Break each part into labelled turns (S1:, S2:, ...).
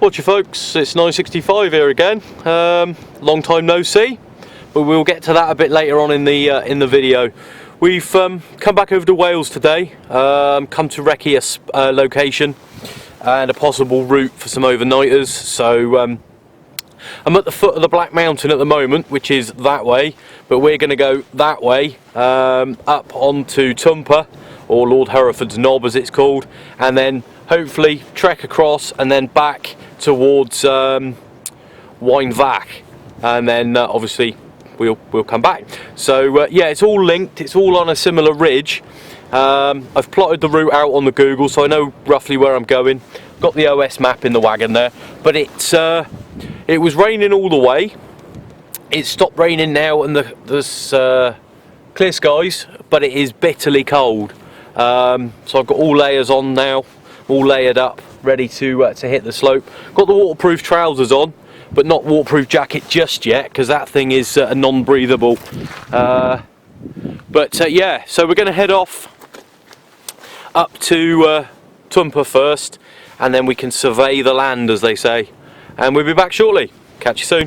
S1: Watch you folks, it's 965 here again. Long time no see, but we'll get to that a bit later on in the video. We've come back over to Wales today, come to Recce location and a possible route for some overnighters. So I'm at the foot of the Black Mountain at the moment, which is that way, but we're going to go that way up onto Twmpa, or Lord Hereford's Knob as it's called, and then hopefully trek across and then back towards Waun Fach, and then obviously we'll come back. So yeah, it's all linked, it's all on a similar ridge. I've plotted the route out on the Google, so I know roughly where I'm going. Got the OS map in the wagon there, but it was raining all the way. It's stopped raining now and there's clear skies, but it is bitterly cold. So I've got all layers on now, all layered up, ready to hit the slope. Got the waterproof trousers on, but not waterproof jacket just yet, because that thing is non-breathable. But yeah, so we're going to head off up to Twmpa first, and then we can survey the land, as they say. And we'll be back shortly. Catch you soon.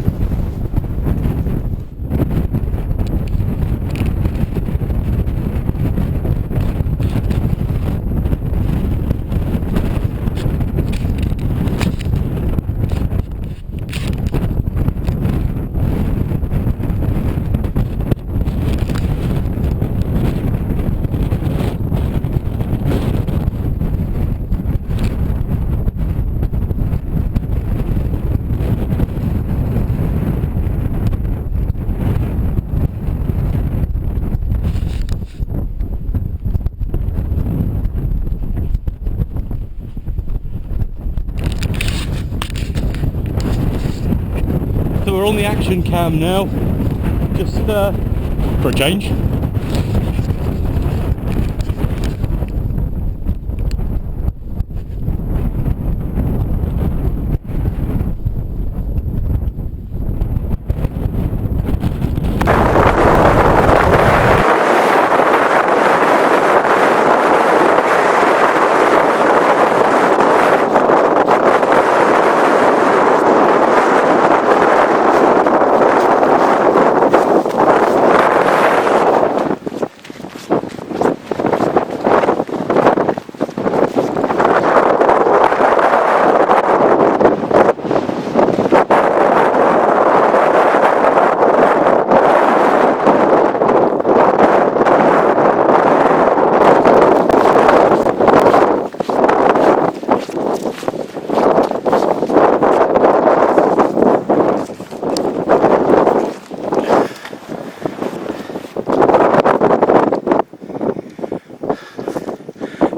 S1: So we're on the action cam now, just for a change.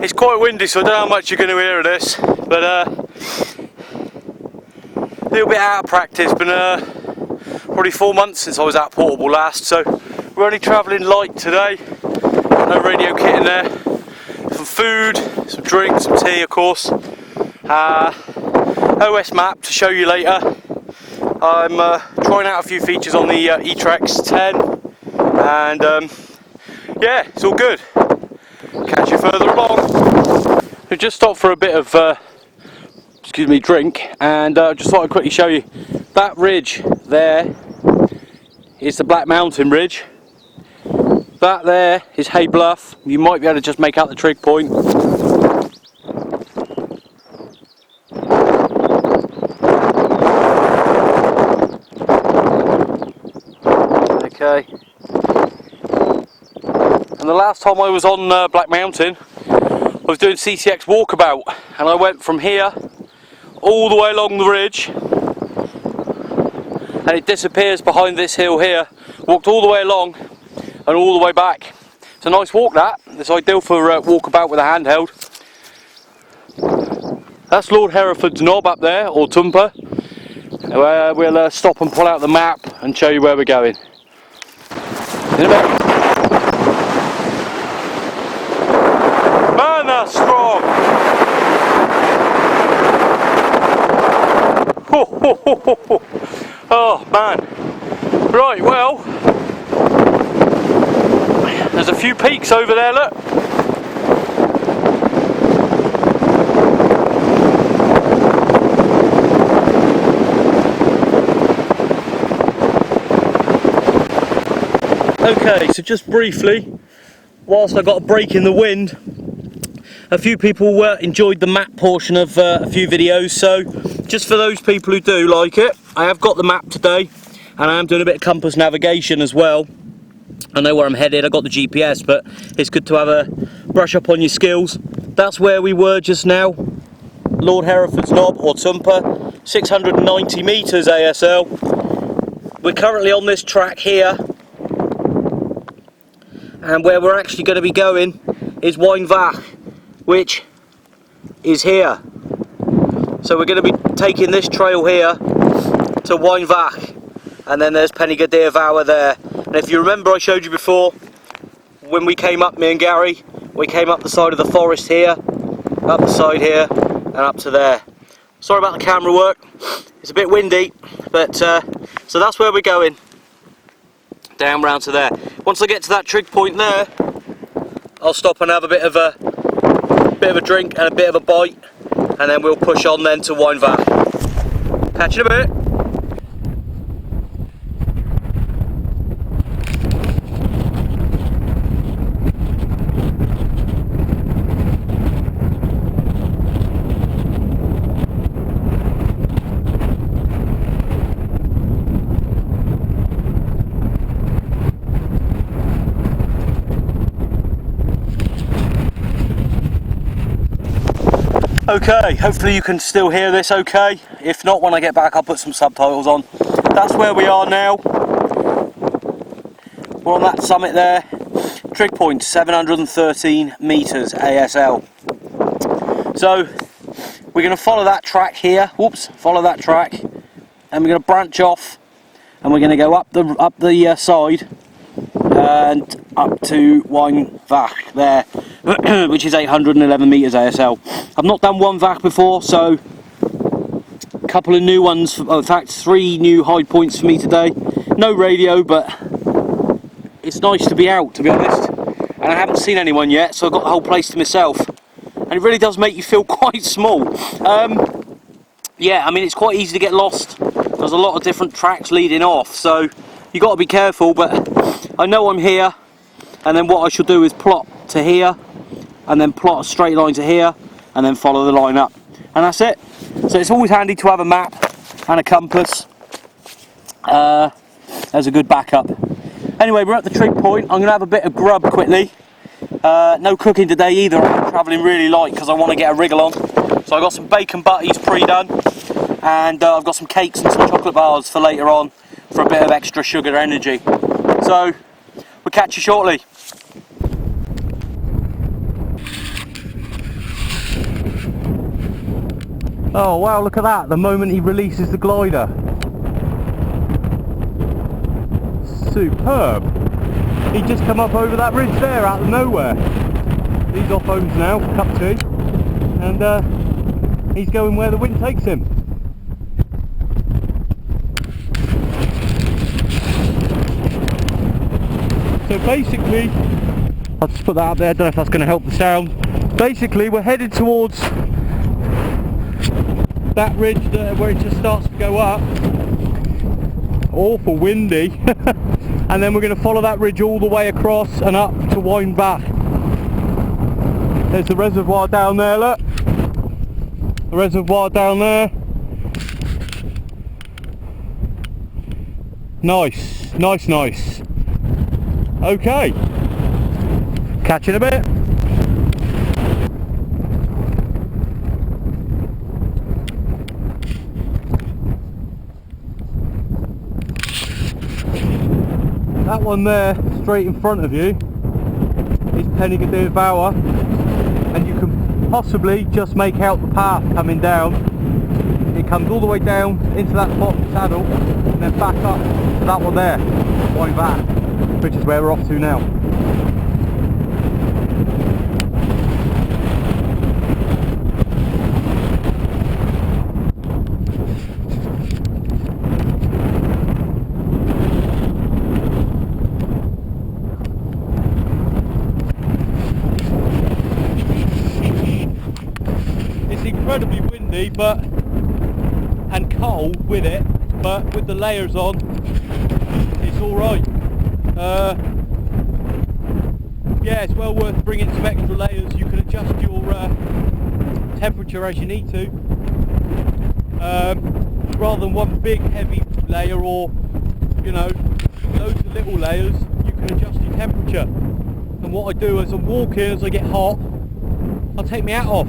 S1: It's quite windy, so I don't know how much you're going to hear of this, but a little bit out of practice. Been probably 4 months since I was at Portable last, so we're only travelling light today. No radio kit in there. Some food, some drinks, some tea, of course. OS map to show you later. I'm trying out a few features on the etrex 10, and yeah, it's all good. Catch you further along. We just stopped for a bit of drink, and just thought I'd quickly show you that ridge there is the Black Mountain ridge. That there is Hay Bluff. You might be able to just make out the trig point. Okay. And the last time I was on Black Mountain, I was doing CTX walkabout, and I went from here all the way along the ridge, and it disappears behind this hill here. Walked all the way along and all the way back. It's a nice walk, that. It's ideal for walkabout with a handheld. That's Lord Hereford's Knob up there, or Twmpa. We'll stop and pull out the map and show you where we're going. In a bit. Man, that's strong! Oh man. Right, well, there's a few peaks over there, look. Okay, so just briefly, whilst I got a break in the wind, a few people enjoyed the map portion of a few videos, so just for those people who do like it, I have got the map today, and I am doing a bit of compass navigation as well. I know where I'm headed, I got the GPS, but it's good to have a brush up on your skills. That's where we were just now, Lord Hereford's Knob, or Twmpa, 690 metres ASL. We're currently on this track here, and where we're actually going to be going is Waun Fach, which is here. So we're going to be taking this trail here to Waun Fach, and then there's Pennygadir Vower there. And if you remember, I showed you before, when we came up, me and Gary, we came up the side of the forest here, up the side here, and up to there. Sorry about the camera work, it's a bit windy, but so that's where we're going, down round to there. Once I get to that trig point there, I'll stop and have a bit of a drink and a bit of a bite, and then we'll push on then to Waun Fach. Catch you in a bit. Okay, hopefully you can still hear this okay. If not, when I get back I'll put some subtitles on. That's where we are now. We're on that summit there. Trig point 713 metres ASL. So we're going to follow that track here. Whoops, follow that track, and we're going to branch off, and we're going to go up the side and up to Waun Fach there, which is 811 metres ASL. I've not done Waun Fach before, so a couple of new ones, in fact 3 new high points for me today. No radio, but it's nice to be out, to be honest, and I haven't seen anyone yet, so I've got the whole place to myself, and it really does make you feel quite small. Yeah, I mean, it's quite easy to get lost. There's a lot of different tracks leading off, so you got to be careful, but I know I'm here, and then what I should do is plot to here, and then plot a straight line to here, and then follow the line up, and that's it. So it's always handy to have a map and a compass as a good backup. Anyway, we're at the trig point. I'm going to have a bit of grub quickly. No cooking today either. I'm travelling really light because I want to get a wriggle on. So I've got some bacon butties pre-done, and I've got some cakes and some chocolate bars for later on for a bit of extra sugar energy. So we'll catch you shortly. Oh wow, look at that, the moment he releases the glider. Superb. He just come up over that ridge there out of nowhere. He's off homes now, cup tea, and he's going where the wind takes him. So basically, I'll just put that out there, I don't know if that's going to help the sound. Basically we're headed towards that ridge where it just starts to go up. Awful windy. And then we're going to follow that ridge all the way across and up to Waun Fach. There's the reservoir down there, look. The reservoir down there. Nice, nice, nice. Okay. Catch you in a bit. That one there, straight in front of you, is Pennygadir Vower, and you can possibly just make out the path coming down. It comes all the way down into that bottom saddle, and then back up to that one there, Waun Fach, which is where we're off to now. Incredibly windy, and cold with it, but with the layers on, it's all right. Yeah, it's well worth bringing some extra layers. You can adjust your temperature as you need to, rather than one big heavy layer, or you know, loads of little layers. You can adjust your temperature. And what I do as I'm walking, as I get hot, I'll take my hat off.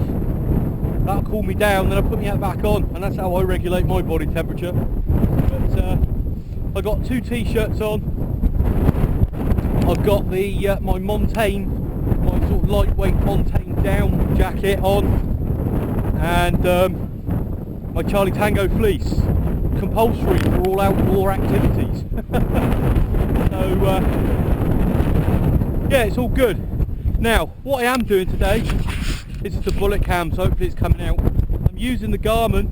S1: That'll cool me down, then I put my hat back on, and that's how I regulate my body temperature. But I got two t-shirts on. I've got the my Montaigne, my sort of lightweight Montaigne down jacket on, and my Charlie Tango fleece, compulsory for all outdoor activities. So yeah, it's all good. Now, what I am doing today, this is the bullet cam, so hopefully it's coming out. I'm using the Garmin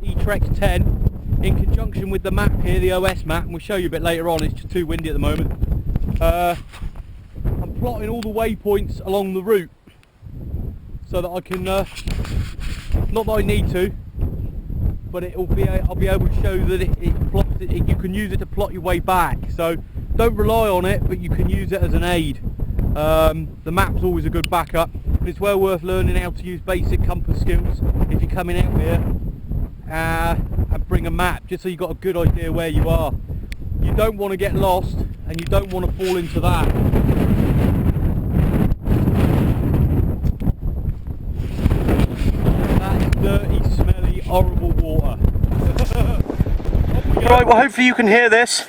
S1: etrex 10 in conjunction with the map here, the OS map, and we'll show you a bit later on. It's just too windy at the moment. I'm plotting all the waypoints along the route so that I can, not that I need to, but I'll be able to show that you can use it to plot your way back. So don't rely on it, but you can use it as an aid. The map's always a good backup, but it's well worth learning how to use basic compass skills if you're coming out here, and bring a map just so you've got a good idea where you are. You don't want to get lost, and you don't want to fall into that. That's dirty, smelly, horrible water.
S2: Right, well hopefully you can hear this.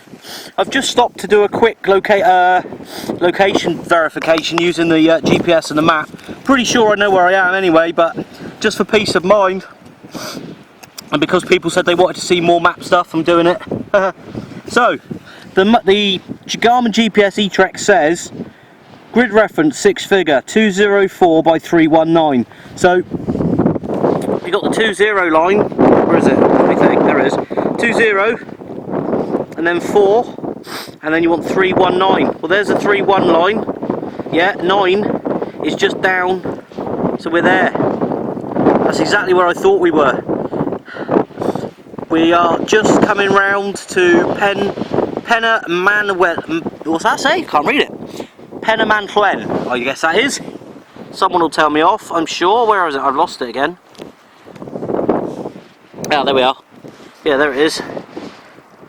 S2: I've just stopped to do a quick location verification using the GPS and the map. Pretty sure I know where I am anyway, but just for peace of mind, and because people said they wanted to see more map stuff, I'm doing it. So, the Garmin GPS etrex says grid reference 6 figure 204 by 319. So you got the 20 line. Where is it? Let me think. There it is. 20 and then 4, and then you want 319. Well, there's a 31 line. Yeah, 9 is just down, so we're there. That's exactly where I thought we were. We are just coming round to what's that say? Can't read it. Penamantlen, I guess that is. Someone will tell me off, I'm sure. Where is it? I've lost it again. Ah, there we are. Yeah, there it is.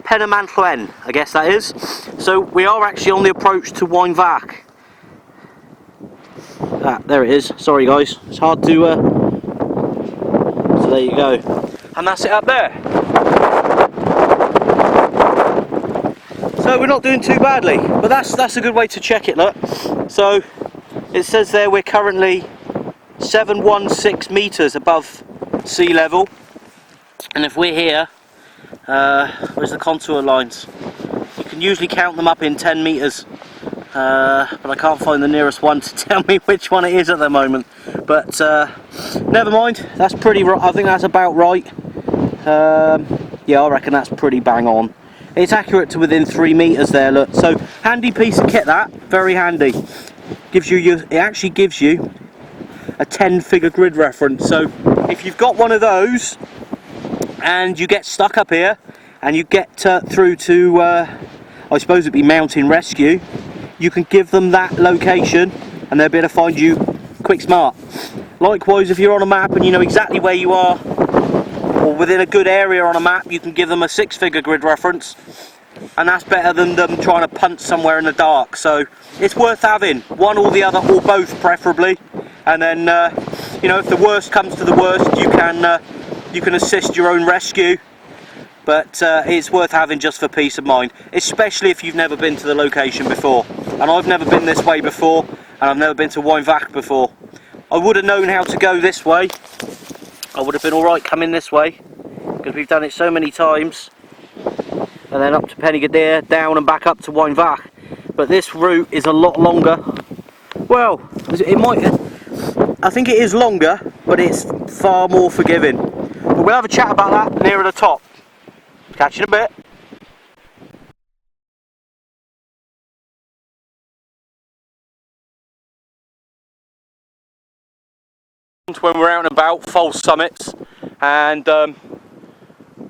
S2: Penamantlen, I guess that is. So we are actually on the approach to Waun Fach. Ah, there it is. Sorry guys, it's hard to. So there you go, and that's it up there. So we're not doing too badly, but that's a good way to check it. Look, so it says there we're currently 716 meters above sea level, and if we're here, where's the contour lines? You can usually count them up in 10 meters, but I can't find the nearest one to tell me which one it is at the moment. But never mind, that's pretty. I think that's about right. Yeah, I reckon that's pretty bang on. It's accurate to within 3 meters there. Look, so handy piece of kit, that very handy. It actually gives you a 10-figure grid reference. So if you've got one of those and you get stuck up here and you get through to I suppose it'd be mountain rescue, you can give them that location and they'll be able to find you quick smart. Likewise, if you're on a map and you know exactly where you are, or within a good area on a map, you can give them a 6-figure grid reference, and that's better than them trying to punt somewhere in the dark. So it's worth having one or the other, or both preferably, and then you know, if the worst comes to the worst, you can assist your own rescue. But it's worth having just for peace of mind, especially if you've never been to the location before. And I've never been this way before, and I've never been to Waun Fach before. I would have known how to go this way. I would have been alright coming this way, because we've done it so many times. And then up to Pennygadir, down and back up to Waun Fach. But this route is a lot longer. Well, I think it is longer, but it's far more forgiving. But we'll have a chat about that nearer the top. Catch you in a bit. When we're out and about, false summits, and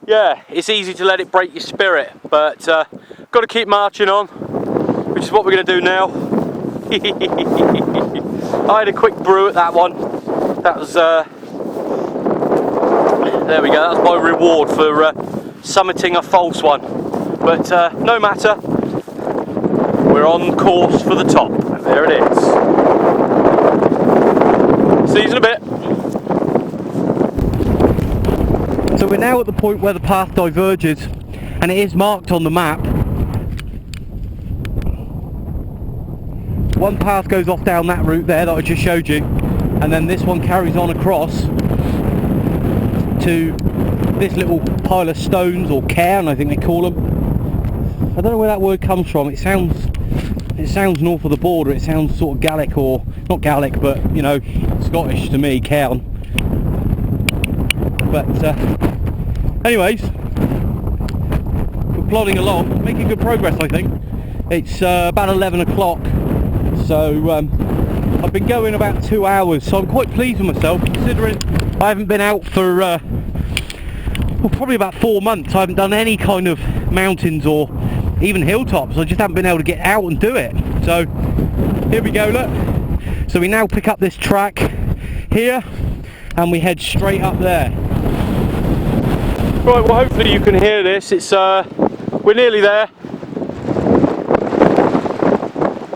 S2: yeah, it's easy to let it break your spirit, but got to keep marching on.
S1: which is what we're going to do now. I had a quick brew at that one. That was, there we go, that's my reward for summiting a false one. But no matter, we're on course for the top. There it is. See you in a bit.
S2: So we're now at the point where the path diverges, and it is marked on the map. One path goes off down that route there that I just showed you, and then this one carries on across to this little pile of stones, or cairn I think they call them. I don't know where that word comes from. It sounds north of the border. It sounds sort of Gaelic, or not Gaelic, but you know, Scottish to me, cairn. But anyways, we're plodding along, making good progress I think. It's about 11 o'clock, so I've been going about 2 hours, so I'm quite pleased with myself considering I haven't been out for well, probably about 4 months. I haven't done any kind of mountains or even hilltops. I just haven't been able to get out and do it. So here we go, look. So we now pick up this track here and we head straight up there.
S1: Right, well hopefully you can hear this. It's we're nearly there.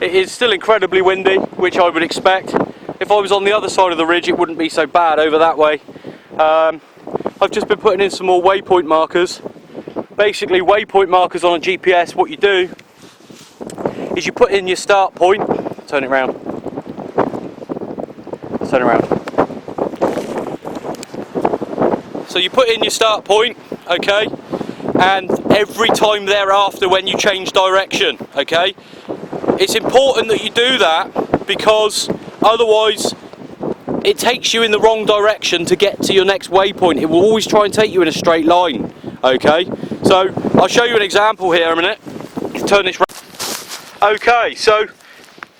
S1: It is still incredibly windy, which I would expect. If I was on the other side of the ridge it wouldn't be so bad over that way. I've just been putting in some more waypoint markers. Basically waypoint markers on a GPS, what you do is you put in your start point, turn it round, turn it round. So you put in your start point, okay, and every time thereafter when you change direction, okay, it's important that you do that because otherwise it takes you in the wrong direction to get to your next waypoint. It will always try and take you in a straight line, okay. So I'll show you an example here in a minute. Turn this round. Okay, so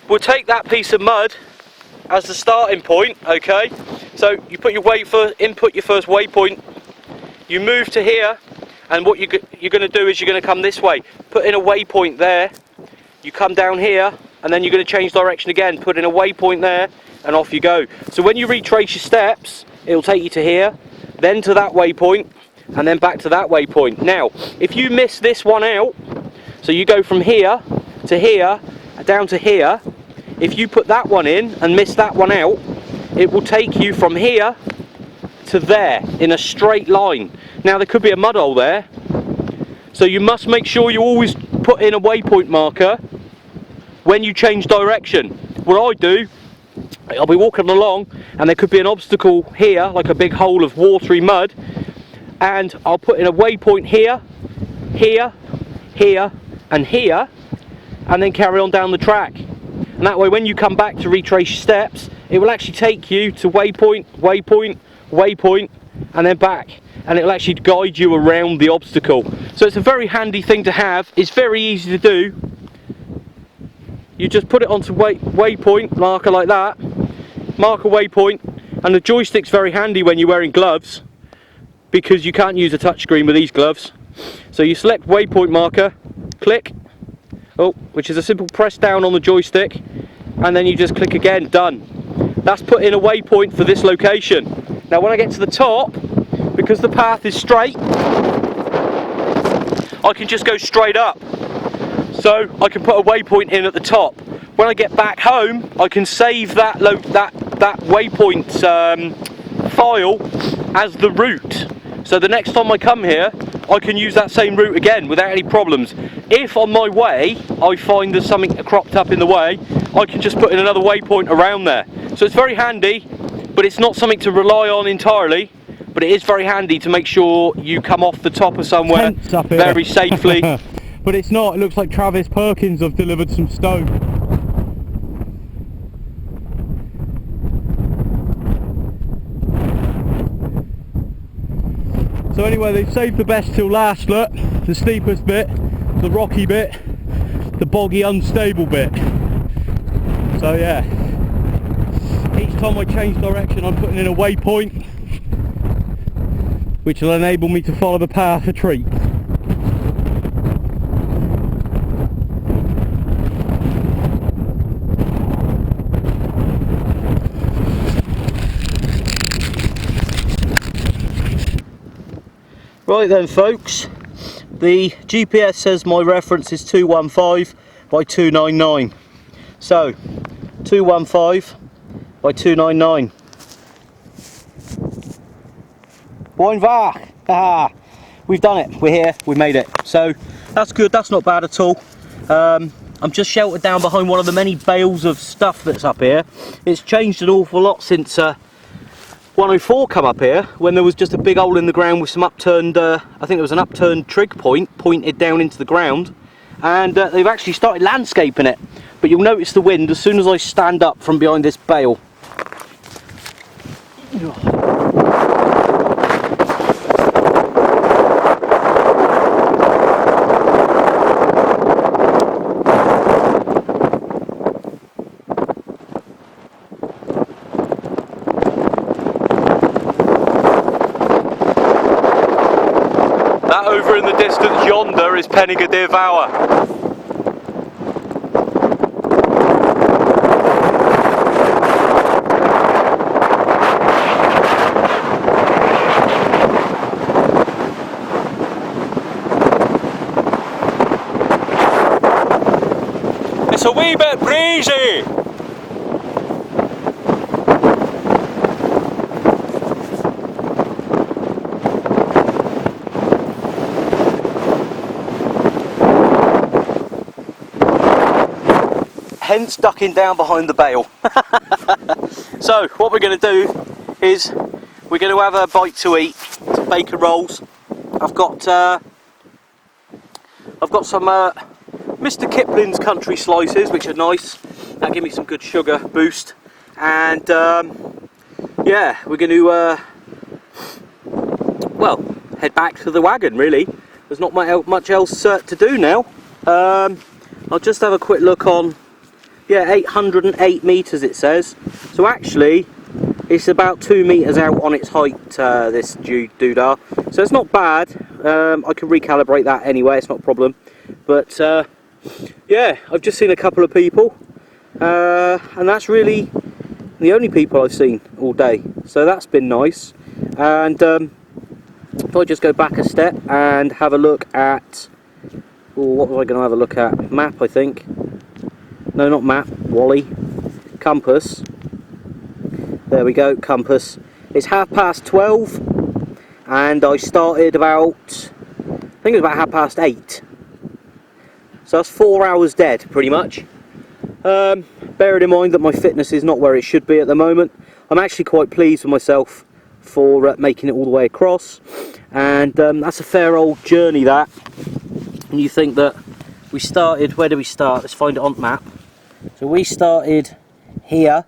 S1: we'll take that piece of mud as the starting point, okay. So you put your input your first waypoint, you move to here, and what you're going to do is you're going to come this way, put in a waypoint there, you come down here, and then you're going to change direction again, put in a waypoint there, and off you go. So when you retrace your steps, it'll take you to here, then to that waypoint, and then back to that waypoint. Now, if you miss this one out, so you go from here to here, down to here, if you put that one in and miss that one out, it will take you from here to there in a straight line. Now there could be a mud hole there, so you must make sure you always put in a waypoint marker when you change direction. What I do, I'll be walking along and there could be an obstacle here, like a big hole of watery mud, and I'll put in a waypoint here, here, here and here, and then carry on down the track. And that way when you come back to retrace your steps, it will actually take you to waypoint, waypoint, waypoint, and then back, and it will actually guide you around the obstacle. So it's a very handy thing to have. It's very easy to do. You just put it onto waypoint marker like that, mark a waypoint, and the joystick's very handy when you're wearing gloves because you can't use a touchscreen with these gloves. So you select waypoint marker, click, which is a simple press down on the joystick, and then you just click again, done. That's put in a waypoint for this location. Now when I get to the top, because the path is straight, I can just go straight up. So I can put a waypoint in at the top. When I get back home, I can save that waypoint file as the route. So the next time I come here, I can use that same route again without any problems. If on my way I find there's something cropped up in the way, I can just put in another waypoint around there. So it's very handy, but it's not something to rely on entirely, but it is very handy to make sure you come off the top of somewhere very safely.
S2: But it's not, it looks like Travis Perkins have delivered some stone. So anyway, they've saved the best till last, look. The steepest bit, the rocky bit, the boggy unstable bit. So yeah, each time I change direction I'm putting in a waypoint which will enable me to follow the path a treat. Right then folks, the GPS says my reference is 215 by 299. So 215 by 299. Waun Fach! Haha! We've done it, we're here, we made it. So that's good, that's not bad at all. I'm just sheltered down behind one of the many bales of stuff that's up here. It's changed an awful lot since 104 come up here, when there was just a big hole in the ground with some upturned, I think there was an upturned trig point pointed down into the ground, and they've actually started landscaping it. But you'll notice the wind as soon as I stand up from behind this bale.
S1: That over in the distance yonder is Penninger Devour. It's a wee bit breezy.
S2: Hence ducking down behind the bale. So what we're going to do is we're going to have a bite to eat, some bacon rolls. I've got some Mr. Kipling's country slices, which are nice. That give me some good sugar boost. And yeah, we're going to well, head back to the wagon really. There's not much else to do now. I'll just have a quick look on. Yeah, 808 metres it says. So actually, it's about 2 metres out on its height, this doodah. So it's not bad. I can recalibrate that anyway, it's not a problem. But yeah, I've just seen a couple of people. And that's really the only people I've seen all day. So that's been nice. And if I just go back a step and have a look at... Oh, what was I going to have a look at? Map, I think. No, not map, Wally. Compass. There we go, compass. It's 12:30 and I started about, I think it was about 8:30. So that's 4 hours dead, pretty much. Bearing in mind that my fitness is not where it should be at the moment, I'm actually quite pleased with myself for making it all the way across. And that's a fair old journey, that. And you think that we started, where did we start? Let's find it on the map. So we started here,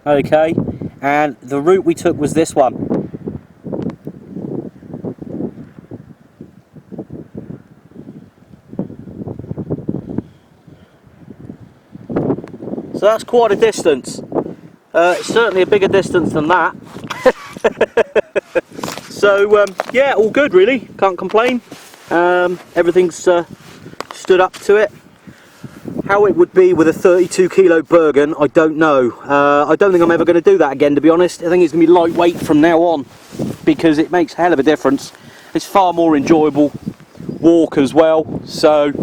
S2: okay, and the route we took was this one. So that's quite a distance. It's certainly a bigger distance than that. So yeah, all good really, can't complain. Everything's stood up to it. How it would be with a 32 kilo Bergen, I don't know. I don't think I'm ever going to do that again, to be honest. I think it's going to be lightweight from now on, because it makes a hell of a difference. It's far more enjoyable walk as well. So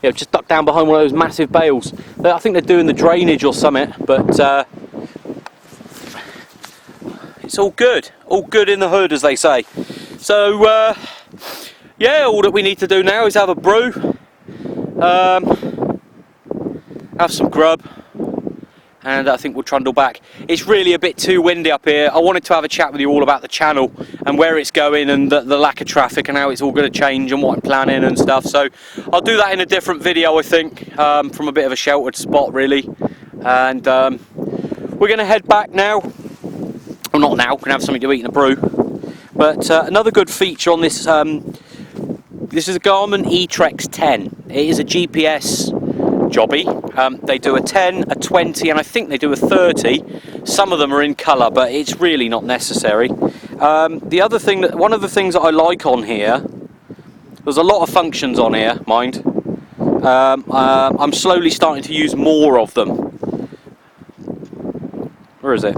S2: yeah, just duck down behind one of those massive bales. I think they're doing the drainage or something, but it's all good in the hood, as they say. So yeah, all that we need to do now is have a brew. Have some grub, and I think we'll trundle back. It's really a bit too windy up here. I wanted to have a chat with you all about the channel and where it's going, and the lack of traffic, and how it's all going to change, and what I'm planning and stuff. So I'll do that in a different video, I think, from a bit of a sheltered spot really. And we're going to head back now. Well, not now, we're going to have something to eat and a brew. But another good feature on this, this is a Garmin etrex 10. It is a GPS jobby. They do a 10, a 20, and I think they do a 30. Some of them are in colour, but it's really not necessary. The other thing, one of the things that I like on here, there's a lot of functions on here, mind. I'm slowly starting to use more of them. Where is it?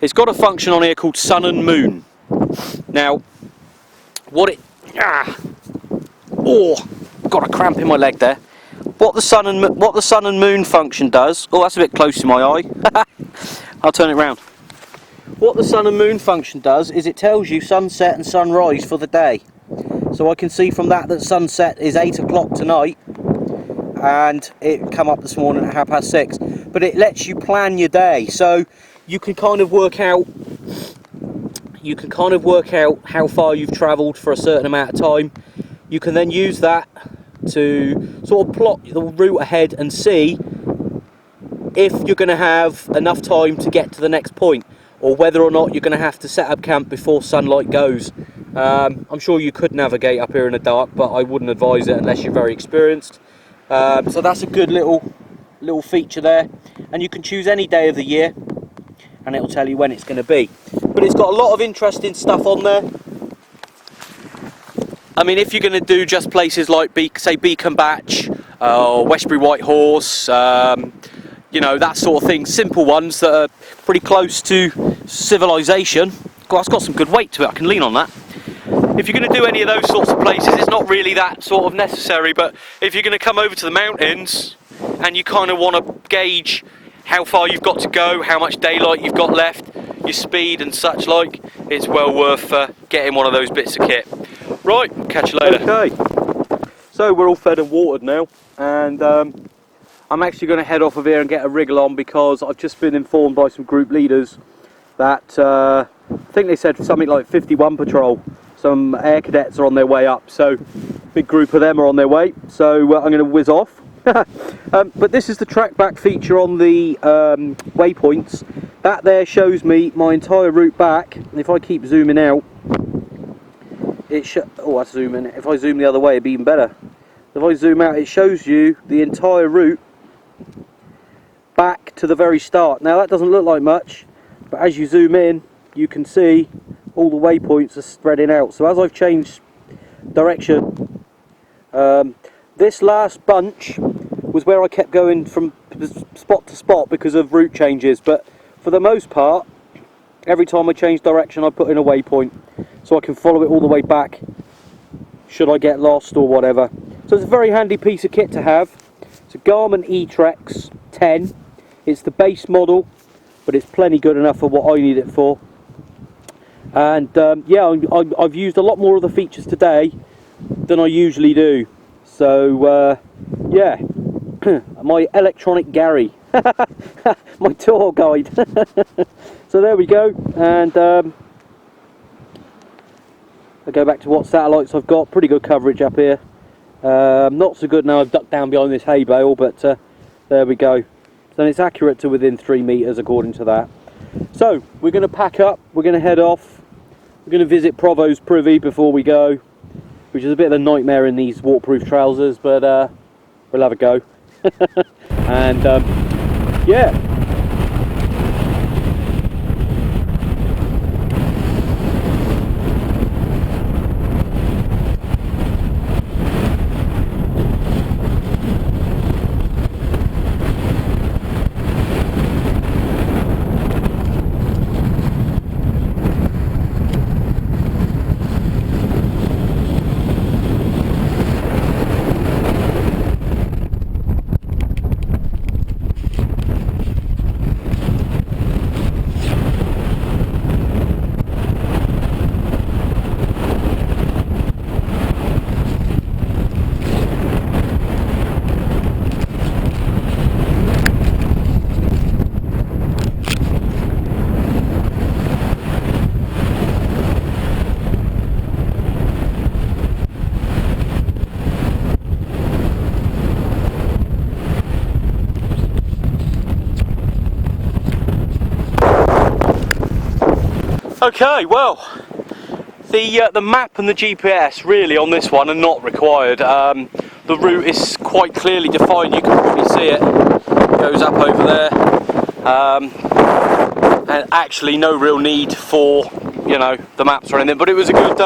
S2: It's got a function on here called sun and moon. Now, oh, got a cramp in my leg there. What the sun and moon function does. Oh, that's a bit close to my eye. I'll turn it round. What the sun and moon function does is it tells you sunset and sunrise for the day. So I can see from that sunset is 8 o'clock tonight, and it come up this morning at 6:30. But it lets you plan your day, so you can kind of work out. You can kind of work out how far you've travelled for a certain amount of time. You can then use that to sort of plot the route ahead and see if you're going to have enough time to get to the next point, or whether or not you're going to have to set up camp before sunlight goes. I'm sure you could navigate up here in the dark, but I wouldn't advise it unless you're very experienced. So that's a good little feature there, and you can choose any day of the year and it'll tell you when it's going to be. But it's got a lot of interesting stuff on there. I mean, if you're going to do just places like, say, Beacon Batch, or Westbury White Horse, you know, that sort of thing, simple ones that are pretty close to civilization. God, it's got some good weight to it, I can lean on that. If you're going to do any of those sorts of places, it's not really that sort of necessary, but if you're going to come over to the mountains and you kind of want to gauge how far you've got to go, how much daylight you've got left, your speed and such like, it's well worth getting one of those bits of kit. Right, catch you later. Okay, so we're all fed and watered now, and I'm actually going to head off of here and get a wriggle on, because I've just been informed by some group leaders that I think they said something like 51 patrol, some air cadets are on their way up, so big group of them are on their way, so I'm going to whiz off. But this is the track back feature on the waypoints. That there shows me my entire route back, and if I keep zooming out, oh, that's zooming. If I zoom the other way, it'd be even better. If I zoom out, it shows you the entire route back to the very start. Now that doesn't look like much, but as you zoom in, you can see all the waypoints are spreading out. So as I've changed direction, this last bunch was where I kept going from spot to spot because of route changes, but for the most part, every time I change direction, I put in a waypoint so I can follow it all the way back should I get lost or whatever. So it's a very handy piece of kit to have. It's a Garmin etrex 10. It's the base model, but it's plenty good enough for what I need it for. And yeah, I've used a lot more of the features today than I usually do. So yeah, my electronic Gary, my tour guide. So there we go, and I go back to what satellites I've got. Pretty good coverage up here. Not so good now I've ducked down behind this hay bale, but there we go. So it's accurate to within 3 meters according to that. So we're going to pack up, we're going to head off, we're going to visit Provo's privy before we go, which is a bit of a nightmare in these waterproof trousers, but we'll have a go. And yeah. Okay, well, the map and the GPS really on this one are not required. The route is quite clearly defined, you can probably see it. It goes up over there. And actually no real need for, you know, the maps or anything, but it was a good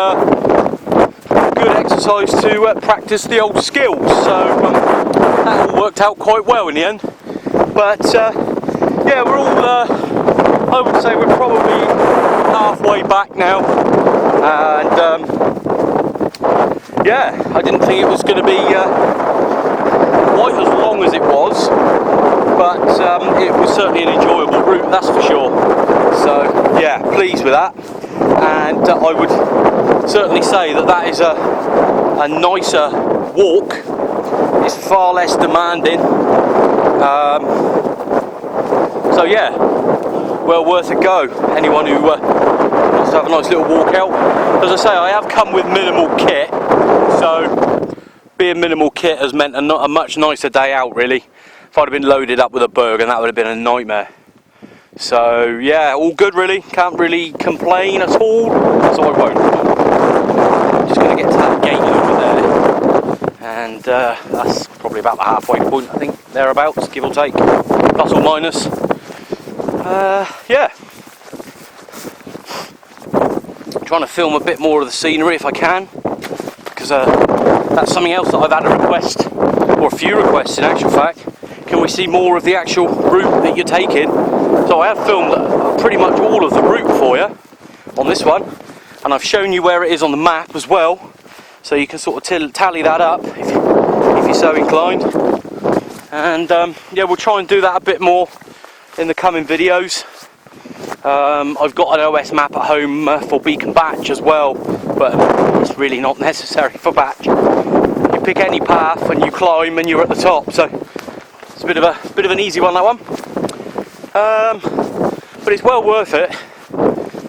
S2: exercise to practice the old skills, so that all worked out quite well in the end. But yeah, we're all, I would say we're probably halfway back now.
S1: and yeah, I didn't think it was going to be quite as long as it was, but it was certainly an enjoyable route, that's for sure. So yeah, pleased with that, and I would certainly say that that is a nicer walk. It's far less demanding, so yeah, well worth a go. Anyone who wants to have a nice little walk out. As I say, I have come with minimal kit, so being minimal kit has meant a much nicer day out, really. If I'd have been loaded up with a Bergen, that would have been a nightmare. So yeah, all good really, can't really complain at all, so I won't. I'm just going to get to that gate over there, and that's probably about the halfway point, I think, thereabouts, give or take, plus or minus. Yeah, I'm trying to film a bit more of the scenery if I can, because that's something else that I've had a request, or a few requests in actual fact. Can we see more of the actual route that you're taking? So I have filmed pretty much all of the route for you on this one, and I've shown you where it is on the map as well, so you can sort of tally that up if you're so inclined. And yeah, we'll try and do that a bit more in the coming videos. I've got an OS map at home for Beacon Batch as well, but it's really not necessary for Batch. You pick any path and you climb and you're at the top, so it's a bit of an easy one, that one. But it's well worth it.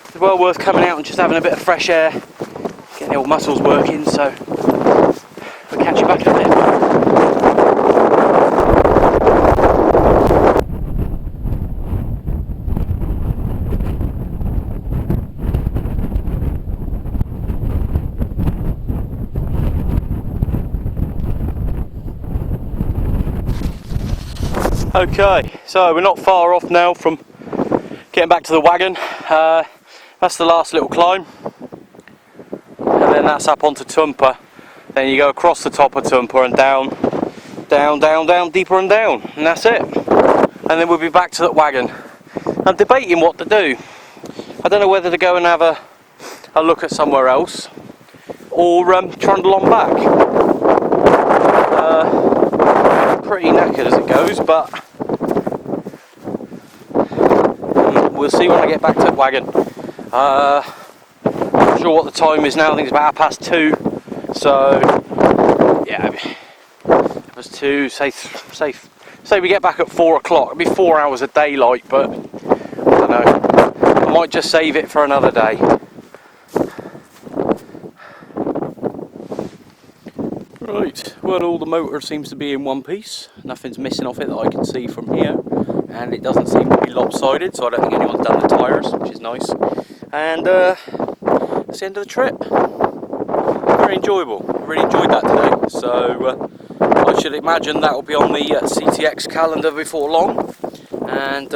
S1: It's well worth coming out and just having a bit of fresh air, getting the old muscles working. So I'll catch you back in a bit. Okay, so we're not far off now from getting back to the wagon. That's the last little climb, and then that's up onto Twmpa. Then you go across the top of Twmpa and down, deeper and down, and that's it. And then we'll be back to that wagon. I'm debating what to do. I don't know whether to go and have a look at somewhere else, or trundle on back. Pretty knackered as it goes, but we'll see when I get back to the wagon. Not sure what the time is now. I think it's about 2:30. So yeah, it was 2. Say we get back at 4 o'clock. It'll be 4 hours of daylight, but I don't know. I might just save it for another day. Right, well, all the motor seems to be in one piece. Nothing's missing off it that I can see from here, and it doesn't seem to be lopsided, so I don't think anyone's done the tyres, which is nice. And that's the end of the trip. Very enjoyable. I really enjoyed that today, so I should imagine that will be on the CTX calendar before long. And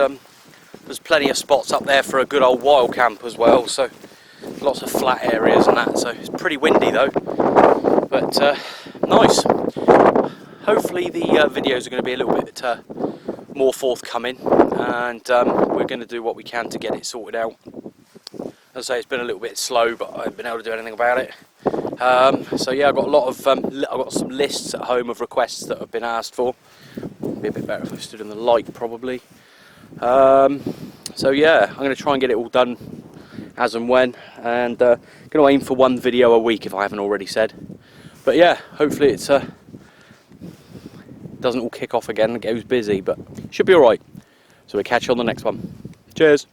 S1: there's plenty of spots up there for a good old wild camp as well, so lots of flat areas and that, so it's pretty windy though, but nice. Hopefully the videos are going to be a little bit more forthcoming, and we're going to do what we can to get it sorted out. As I say, it's been a little bit slow, but I haven't been able to do anything about it. So yeah, I've got a lot of I've got some lists at home of requests that have been asked for. It'd be a bit better if I stood in the light, probably. So yeah, I'm going to try and get it all done as and when, and going to aim for one video a week if I haven't already said. But yeah, hopefully it's doesn't all kick off again and goes busy, but it should be alright. So we'll catch you on the next one. Cheers.